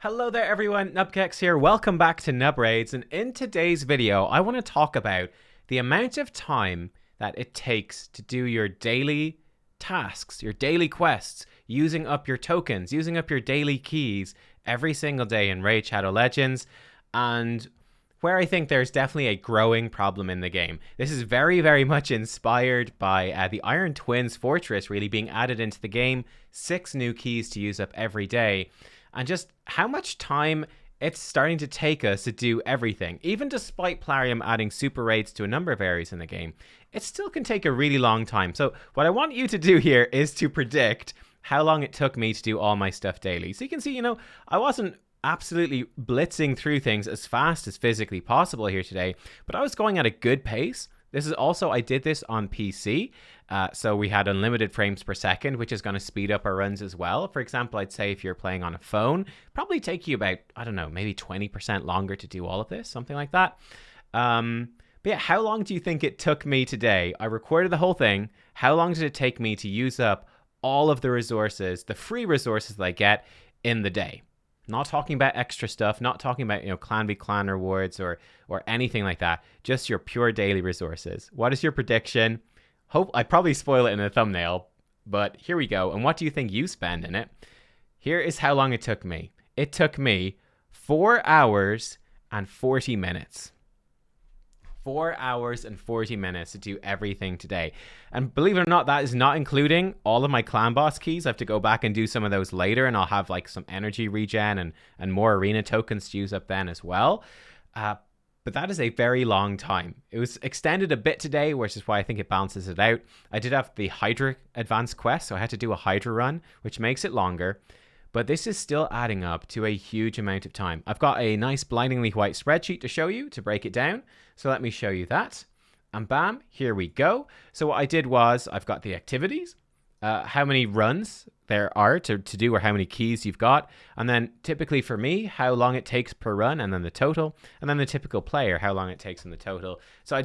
Hello there everyone, nubkeks here. Welcome back to Nub Raids, and in today's video I want to talk about the amount of time that it takes to do your daily tasks, your daily quests, using up your tokens, using up your daily keys every single day in Raid Shadow Legends, and where I think there's definitely a growing problem in the game. This is very much inspired by the Iron Twins Fortress really being added into the game, 6 new keys to use up every day, and just how much time it's starting to take us to do everything. Even despite Plarium adding super raids to a number of areas in the game, it still can take a really long time. So what I want you to do here is to predict how long it took me to do all my stuff daily. So you can see, I wasn't absolutely blitzing through things as fast as physically possible here today, but I was going at a good pace. This is also, I did this on PC, so we had unlimited frames per second, which is going to speed up our runs as well. For example, I'd say if you're playing on a phone, probably take you about, I don't know, maybe 20% longer to do all of this, something like that. But yeah, how long do you think it took me today? I recorded the whole thing. How long did it take me to use up all of the resources, the free resources that I get in the day? Not talking about extra stuff, not talking about, clan v clan rewards or anything like that. Just your pure daily resources. What is your prediction? Hope I probably spoil it in the thumbnail, but here we go. And what do you think you spend in it? Here is how long it took me. It took me 4 hours and 40 minutes. 4 hours and 40 minutes to do everything today. And believe it or not, that is not including all of my clan boss keys. I have to go back and do some of those later, and I'll have like some energy regen and more arena tokens to use up then as well. But that is a very long time. It was extended a bit today, which is why I think it balances it out. I did have the Hydra advanced quest, so I had to do a Hydra run, which makes it longer. But this is still adding up to a huge amount of time. I've got a nice blindingly white spreadsheet to show you to break it down. So let me show you that. And bam, here we go. So what I did was I've got the activities, how many runs there are to do, or how many keys you've got. And then typically for me, how long it takes per run, and then the total. And then the typical player, how long it takes in the total. So I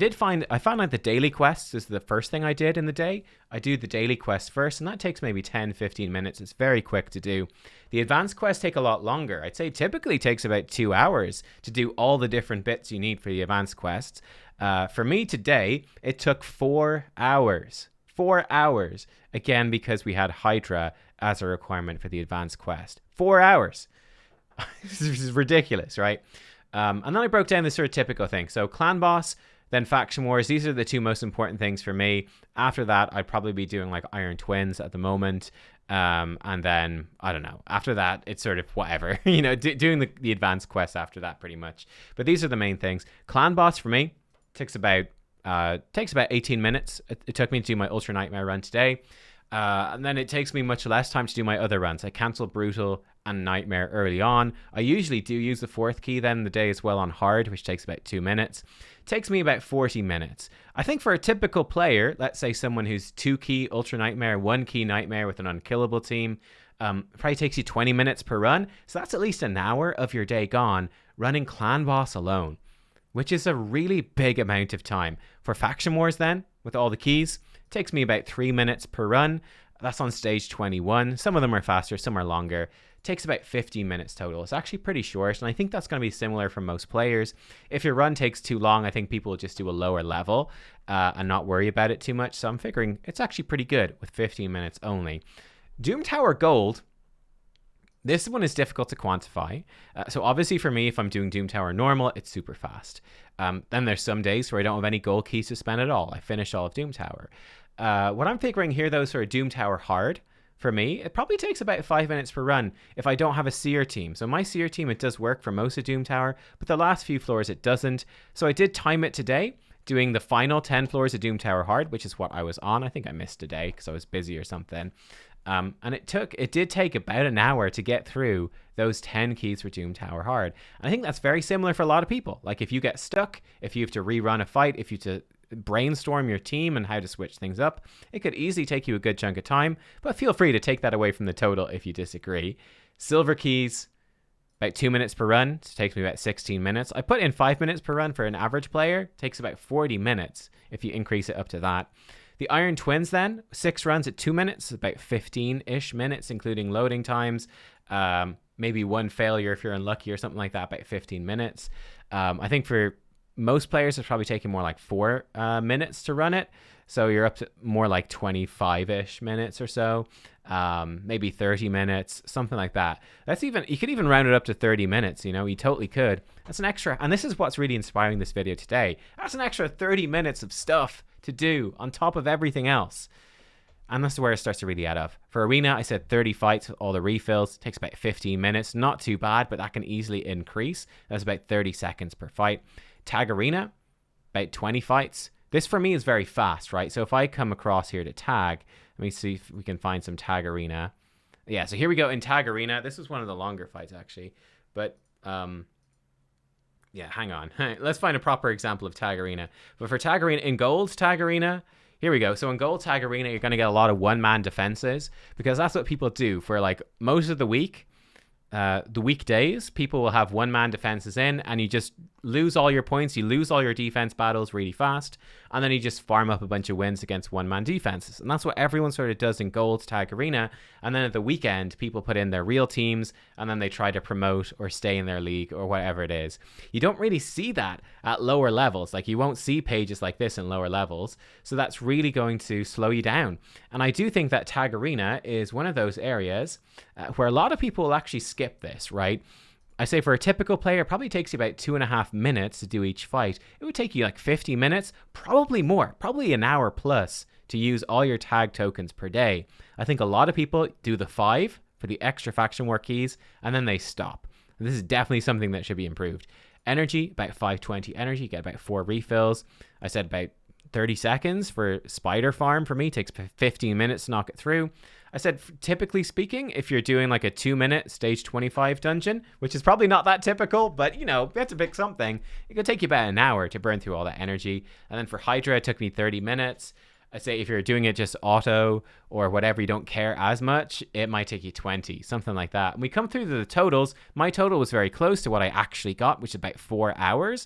found out the daily quests is the first thing I did in the day. I do the daily quest first, and that takes maybe 10-15 minutes. It's very quick to do. The advanced quests take a lot longer. I'd say typically takes about 2 hours to do all the different bits you need for the advanced quests. For me today, it took 4 hours. 4 hours, again, because we had Hydra as a requirement for the advanced quest. 4 hours. This is ridiculous, right? And then I broke down the sort of typical thing. So clan boss, then faction wars. These are the two most important things for me. After that, I'd probably be doing like Iron Twins at the moment. And then, I don't know, after that, it's sort of whatever, doing the advanced quest after that pretty much. But these are the main things. Clan boss for me takes about 18 minutes. It took me to do my Ultra Nightmare run today. And then it takes me much less time to do my other runs. I cancel Brutal and Nightmare early on. I usually do use the 4th key then in the day as well on Hard, which takes about 2 minutes. It takes me about 40 minutes. I think for a typical player, let's say someone who's 2 key Ultra Nightmare, 1 key Nightmare with an unkillable team, probably takes you 20 minutes per run. So that's at least an hour of your day gone running clan boss alone, which is a really big amount of time. For faction wars then, with all the keys, it takes me about 3 minutes per run. That's on stage 21. Some of them are faster, some are longer. It takes about 15 minutes total. It's actually pretty short, and I think that's going to be similar for most players. If your run takes too long, I think people will just do a lower level and not worry about it too much. So I'm figuring it's actually pretty good with 15 minutes only. Doom Tower Gold, this one is difficult to quantify. So obviously for me, if I'm doing Doom Tower normal, it's super fast. Then there's some days where I don't have any gold keys to spend at all. I finish all of Doom Tower. What I'm figuring here though, sort of Doom Tower hard, for me, it probably takes about 5 minutes per run if I don't have a seer team. So my seer team, it does work for most of Doom Tower, but the last few floors it doesn't. So I did time it today, doing the final 10 floors of Doom Tower hard, which is what I was on. I think I missed today because I was busy or something. And it did take about an hour to get through those 10 keys for Doom Tower hard. And I think that's very similar for a lot of people. Like if you get stuck, if you have to rerun a fight, if you have to brainstorm your team and how to switch things up, it could easily take you a good chunk of time, but feel free to take that away from the total if you disagree. Silver keys, about 2 minutes per run. So it takes me about 16 minutes. I put in 5 minutes per run for an average player. It takes about 40 minutes if you increase it up to that. The Iron Twins then, 6 runs at 2 minutes, about 15-ish minutes, including loading times. maybe one failure if you're unlucky or something like that, about 15 minutes. I think for most players, it's probably taking more like 4 minutes to run it. So you're up to more like 25-ish minutes or so, maybe 30 minutes, something like that. You could even round it up to 30 minutes, you totally could. That's an extra, and this is what's really inspiring this video today. That's an extra 30 minutes of stuff to do on top of everything else. And this is where it starts to really add up. For Arena, I said 30 fights with all the refills. It takes about 15 minutes. Not too bad, but that can easily increase. That's about 30 seconds per fight. Tag Arena, about 20 fights. This for me is very fast, right? So if I come across here to tag, let me see if we can find some Tag Arena. Yeah, so here we go in Tag Arena. This is one of the longer fights, actually. But, yeah, hang on. Let's find a proper example of Tag Arena. But for Tag Arena, in Gold Tag Arena, here we go. So in Gold Tag Arena, you're going to get a lot of one-man defenses because that's what people do for like most of the week. The weekdays, people will have one-man defenses in, and you just lose all your points. You lose all your defense battles really fast, and then you just farm up a bunch of wins against one-man defenses. And that's what everyone sort of does in Gold Tag Arena. And then at the weekend, people put in their real teams, and then they try to promote or stay in their league or whatever it is. You don't really see that at lower levels. Like, you won't see pages like this in lower levels. So that's really going to slow you down. And I do think that Tag Arena is one of those areas where a lot of people will actually skip this, right? I say for a typical player, it probably takes you about 2.5 minutes to do each fight. It would take you like 50 minutes, probably more, probably an hour plus to use all your tag tokens per day. I think a lot of people do the 5 for the extra faction war keys, and then they stop. And this is definitely something that should be improved. Energy, about 520 energy, you get about 4 refills. I said about 30 seconds for Spider Farm for me, takes 15 minutes to knock it through. I said, typically speaking, if you're doing like a 2-minute stage 25 dungeon, which is probably not that typical, but that's a big something, it could take you about an hour to burn through all that energy. And then for Hydra, it took me 30 minutes. I say if you're doing it just auto or whatever, you don't care as much, it might take you 20, something like that. And we come through the totals. My total was very close to what I actually got, which is about 4 hours.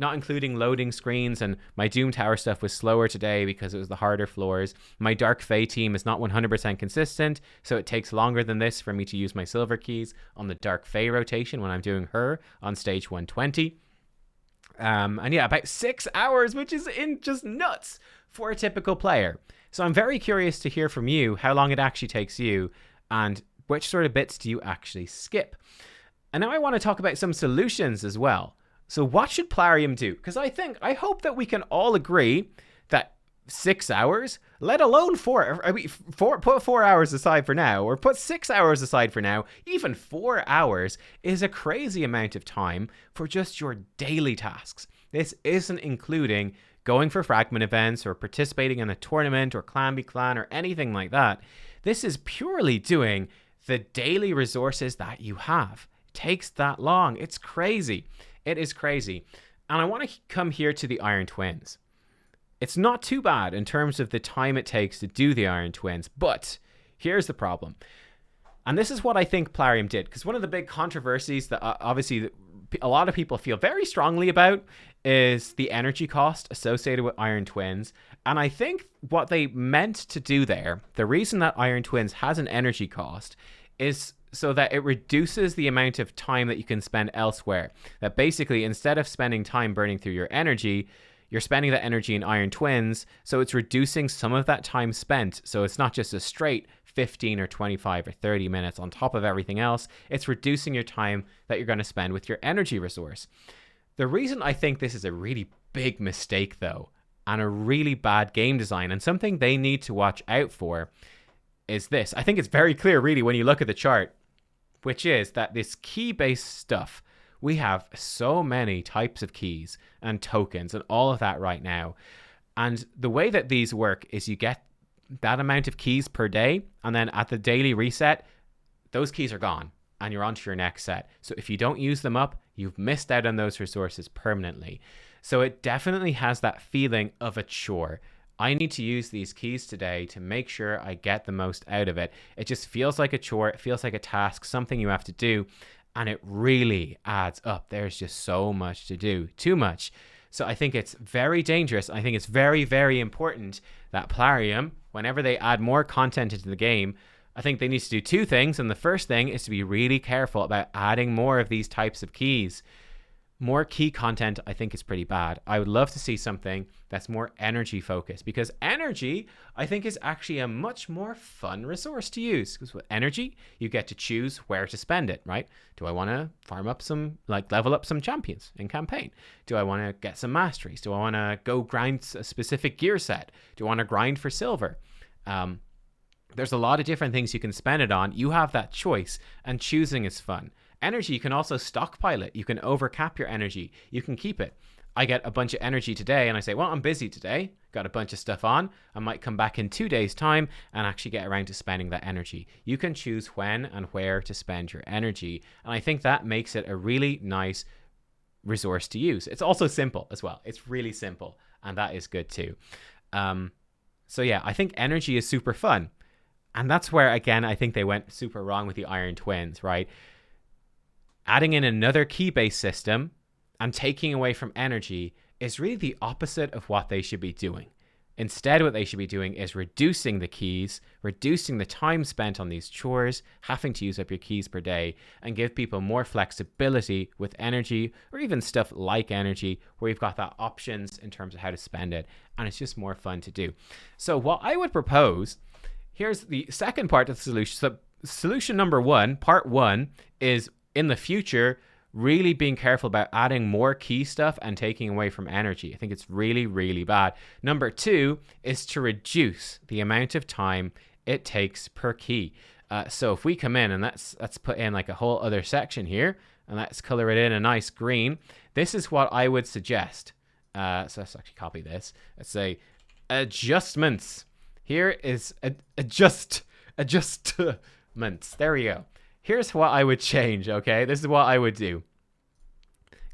Not including loading screens, and my Doom Tower stuff was slower today because it was the harder floors. My Dark Fae team is not 100% consistent, so it takes longer than this for me to use my silver keys on the Dark Fae rotation when I'm doing her on stage 120. And yeah, about 6 hours, which is just nuts for a typical player. So I'm very curious to hear from you how long it actually takes you and which sort of bits do you actually skip. And now I want to talk about some solutions as well. So what should Plarium do? Because I hope that we can all agree that 6 hours, let alone 4, put 4 hours aside for now, or put 6 hours aside for now, even 4 hours is a crazy amount of time for just your daily tasks. This isn't including going for fragment events or participating in a tournament or clan be clan or anything like that. This is purely doing the daily resources that you have. It takes that long. It's crazy. It is crazy. And I want to come here to the Iron Twins. It's not too bad in terms of the time it takes to do the Iron Twins, but here's the problem. And this is what I think Plarium did, because one of the big controversies that obviously a lot of people feel very strongly about is the energy cost associated with Iron Twins. And I think what they meant to do there, the reason that Iron Twins has an energy cost is so that it reduces the amount of time that you can spend elsewhere. That basically, instead of spending time burning through your energy, you're spending that energy in Iron Twins, so it's reducing some of that time spent. So it's not just a straight 15 or 25 or 30 minutes on top of everything else. It's reducing your time that you're going to spend with your energy resource. The reason I think this is a really big mistake, though, and a really bad game design, and something they need to watch out for, is this. I think it's very clear, really, when you look at the chart, which is that this key-based stuff, we have so many types of keys and tokens and all of that right now. And the way that these work is you get that amount of keys per day, and then at the daily reset, those keys are gone and you're on to your next set. So if you don't use them up, you've missed out on those resources permanently. So it definitely has that feeling of a chore. I need to use these keys today to make sure I get the most out of it. It just feels like a chore. It feels like a task, something you have to do. And it really adds up. There's just so much to do. Too much. So I think it's very dangerous. I think it's very, very important that Plarium, whenever they add more content into the game, I think they need to do two things. And the first thing is to be really careful about adding more of these types of keys. More key content, I think, is pretty bad. I would love to see something that's more energy focused, because energy, I think, is actually a much more fun resource to use. Because with energy, you get to choose where to spend it, right? Do I want to farm up some, like level up some champions in campaign? Do I want to get some masteries? Do I want to go grind a specific gear set? Do I want to grind for silver? There's a lot of different things you can spend it on. You have that choice, and choosing is fun. Energy, you can also stockpile it. You can overcap your energy. You can keep it. I get a bunch of energy today and I say, well, I'm busy today. Got a bunch of stuff on. I might come back in 2 days' time and actually get around to spending that energy. You can choose when and where to spend your energy. And I think that makes it a really nice resource to use. It's also simple as well. It's really simple. And that is good too. So yeah, I think energy is super fun. And that's where, again, I think they went super wrong with the Iron Twins, right? Adding in another key-based system and taking away from energy is really the opposite of what they should be doing. Instead, what they should be doing is reducing the keys, reducing the time spent on these chores, having to use up your keys per day, and give people more flexibility with energy, or even stuff like energy, where you've got that options in terms of how to spend it, and it's just more fun to do. So what I would propose, here's the second part of the solution. So solution number one, part one, is in the future, really being careful about adding more key stuff and taking away from energy. I think it's really, really bad. Number two is to reduce the amount of time it takes per key. So if we come in and let's put in like a whole other section here, and let's color it in a nice green. This is what I would suggest. So let's actually copy this. Let's say adjustments. Here is adjustments. There we go. Here's what I would change, okay? This is what I would do.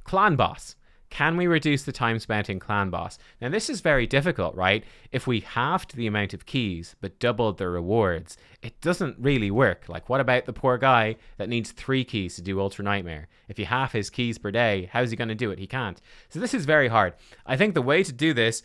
Clan boss. Can we reduce the time spent in clan boss? Now, this is very difficult, right? If we halved the amount of keys but doubled the rewards, it doesn't really work. Like, what about the poor guy that needs 3 keys to do Ultra Nightmare? If you half his keys per day, how's he going to do it? He can't. So this is very hard. I think the way to do this,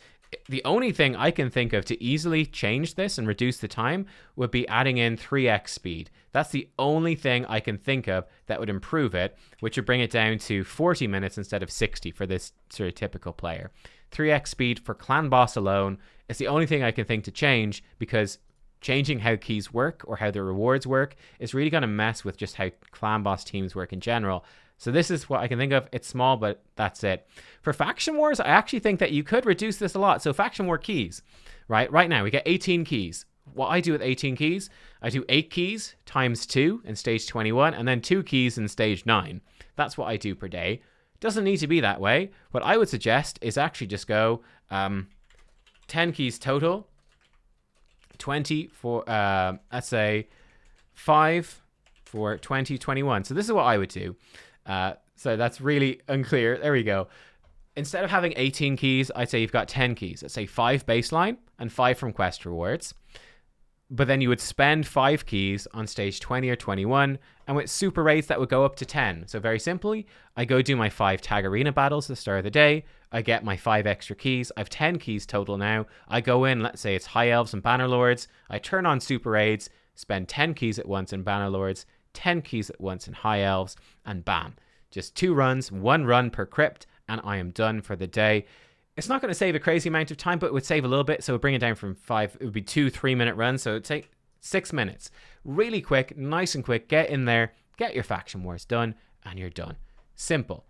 the only thing I can think of to easily change this and reduce the time would be adding in 3x speed. That's the only thing I can think of that would improve it, which would bring it down to 40 minutes instead of 60 for this sort of typical player. 3x speed for clan boss alone is the only thing I can think to change, because changing how keys work or how the rewards work is really going to mess with just how clan boss teams work in general. So this is what I can think of. It's small, but that's it. For faction wars, I actually think that you could reduce this a lot. So faction war keys, right? Right now we get 18 keys. What I do with 18 keys, I do 8 keys times 2 in stage 21, and then 2 keys in stage 9. That's what I do per day. Doesn't need to be that way. What I would suggest is actually just go 10 keys total, 20 for, let's say 5 for 2021. So this is what I would do. So that's really unclear. There we go. Instead of having 18 keys, I'd say you've got 10 keys. Let's say 5 baseline and 5 from quest rewards. But then you would spend 5 keys on stage 20 or 21, and with super raids that would go up to 10. So very simply, I go do my 5 tag arena battles at the start of the day. I get my 5 extra keys. I have 10 keys total now. I go in, let's say it's High Elves and Bannerlords. I turn on super raids, spend 10 keys at once in Bannerlords, 10 keys at once in High Elves, and bam. Just 2 runs, 1 run per crypt, and I am done for the day. It's not going to save a crazy amount of time, but it would save a little bit. So it would bring it down from 5. It would be 2 3-minute runs. So it would take 6 minutes. Really quick, nice and quick. Get in there, get your faction wars done, and you're done. Simple.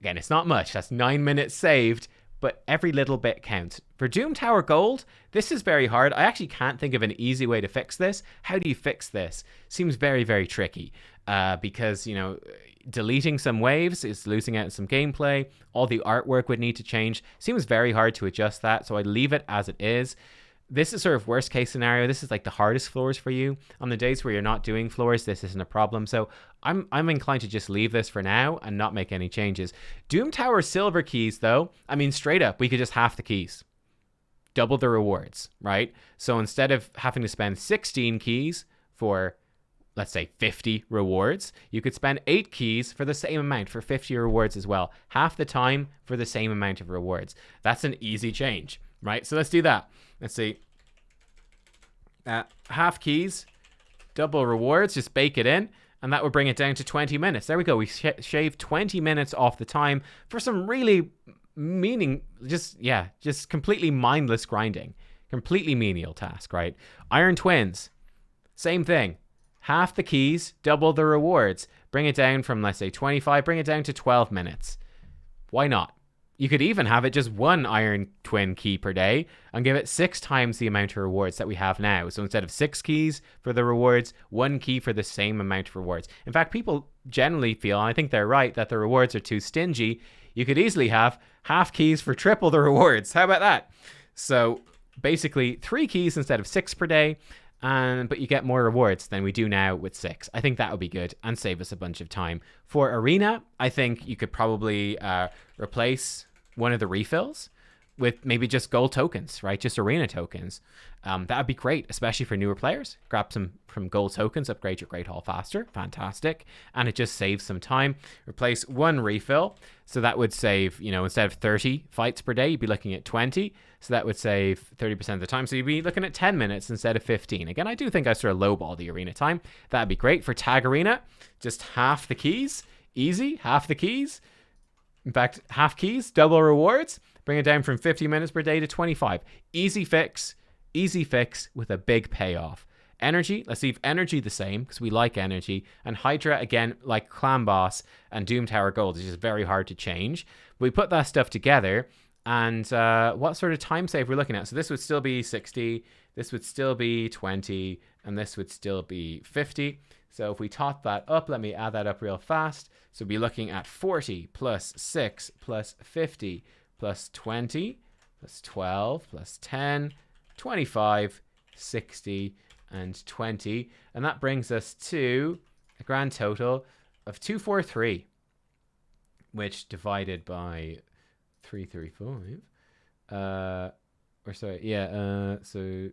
Again, it's not much. That's 9 minutes saved, but every little bit counts. For Doom Tower Gold, this is very hard. I actually can't think of an easy way to fix this. How do you fix this? Seems very, very tricky because, you know, deleting some waves is losing out on some gameplay. All the artwork would need to change. Seems very hard to adjust that, so I'd leave it as it is. This is sort of worst case scenario. This is like the hardest floors for you. On the days where you're not doing floors, this isn't a problem. So I'm inclined to just leave this for now and not make any changes. Doom Tower silver keys, though, I mean, straight up, we could just half the keys. Double the rewards, right? So instead of having to spend 16 keys for, let's say, 50 rewards, you could spend 8 keys for the same amount for 50 rewards as well. Half the time for the same amount of rewards. That's an easy change, right? So let's do that. Let's see. Half keys double rewards, just bake it in, and that would bring it down to 20 minutes. There we go. We shaved 20 minutes off the time for some really just completely mindless grinding. Completely menial task, right? Iron Twins, same thing. Half the keys, double the rewards. Bring it down from, let's say, 25, bring it down to 12 minutes. Why not? You could even have it just one Iron Twin key per day and give it 6 times the amount of rewards that we have now. So instead of 6 keys for the rewards, 1 key for the same amount of rewards. In fact, people generally feel, and I think they're right, that the rewards are too stingy. You could easily have half keys for triple the rewards. How about that? So basically 3 keys instead of 6 per day, but you get more rewards than we do now with 6. I think that would be good and save us a bunch of time. For Arena, I think you could probably replace one of the refills with maybe just gold tokens, right? Just Arena tokens. That would be great, especially for newer players. Grab some from gold tokens, upgrade your Great Hall faster. Fantastic. And it just saves some time. Replace 1 refill. So that would save, instead of 30 fights per day, you'd be looking at 20. So that would save 30% of the time. So you'd be looking at 10 minutes instead of 15. Again, I do think I sort of lowball the Arena time. That'd be great. For Tag Arena, just half the keys. Easy, half the keys. In fact, half keys, double rewards. Bring it down from 50 minutes per day to 25. Easy fix with a big payoff. Energy, let's leave energy the same because we like energy. And Hydra, again, like Clan Boss and Doom Tower Gold, is just very hard to change. But we put that stuff together, and what sort of time save we're looking at? So this would still be 60, this would still be 20, and this would still be 50. So if we tot that up, let me add that up real fast. So we'll be looking at 40 plus 6 plus 50 plus 20 plus 12 plus 10, 25, 60, and 20. And that brings us to a grand total of 243, which divided by 335. So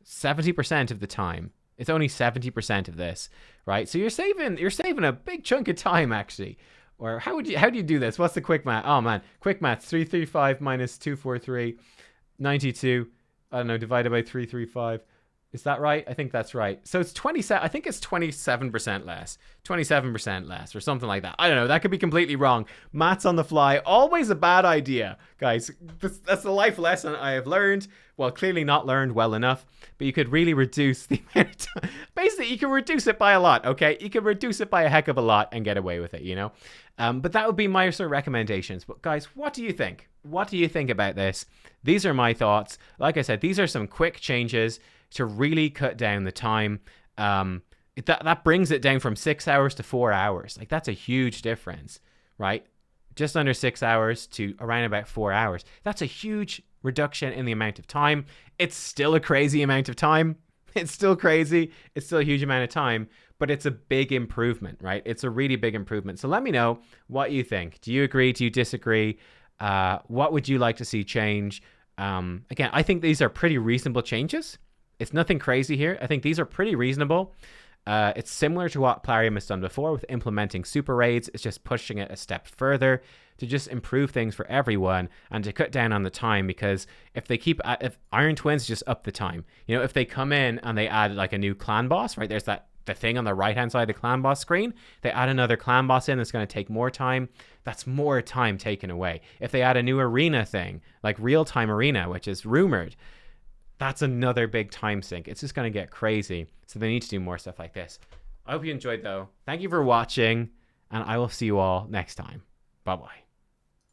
70% of the time. It's only 70% of this, right? So you're saving a big chunk of time, actually. Or how do you do this? What's the quick math? Oh man, quick math. 335 minus 243, 92. I don't know, divided by 335. Is that right? I think that's right. So it's 27. I think it's 27% less. 27% less or something like that. I don't know. That could be completely wrong. Maths on the fly, always a bad idea, guys. That's the life lesson I have learned. Well, clearly not learned well enough, but you could really reduce the amount of time. Basically, you can reduce it by a lot, okay? You can reduce it by a heck of a lot and get away with it, But that would be my sort of recommendations. But guys, what do you think? What do you think about this? These are my thoughts. Like I said, these are some quick changes to really cut down the time. That brings it down from 6 hours to 4 hours. Like, that's a huge difference, right? Just under 6 hours to around about 4 hours. That's a huge reduction in the amount of time. It's still a crazy amount of time. It's still crazy. It's still a huge amount of time, but it's a big improvement, right? It's a really big improvement. So let me know what you think. Do you agree? Do you disagree? What would you like to see change? Again, I think these are pretty reasonable changes. It's nothing crazy here. I think these are pretty reasonable. It's similar to what Plarium has done before with implementing super raids. It's just pushing it a step further to just improve things for everyone and to cut down on the time, because if if Iron Twins just up the time, if they come in and they add like a new clan boss, right? There's the thing on the right hand side of the clan boss screen. They add another clan boss in that's going to take more time. That's more time taken away. If they add a new arena thing, like real-time arena, which is rumored, that's another big time sink. It's just going to get crazy. So they need to do more stuff like this. I hope you enjoyed, though. Thank you for watching, and I will see you all next time. Bye-bye.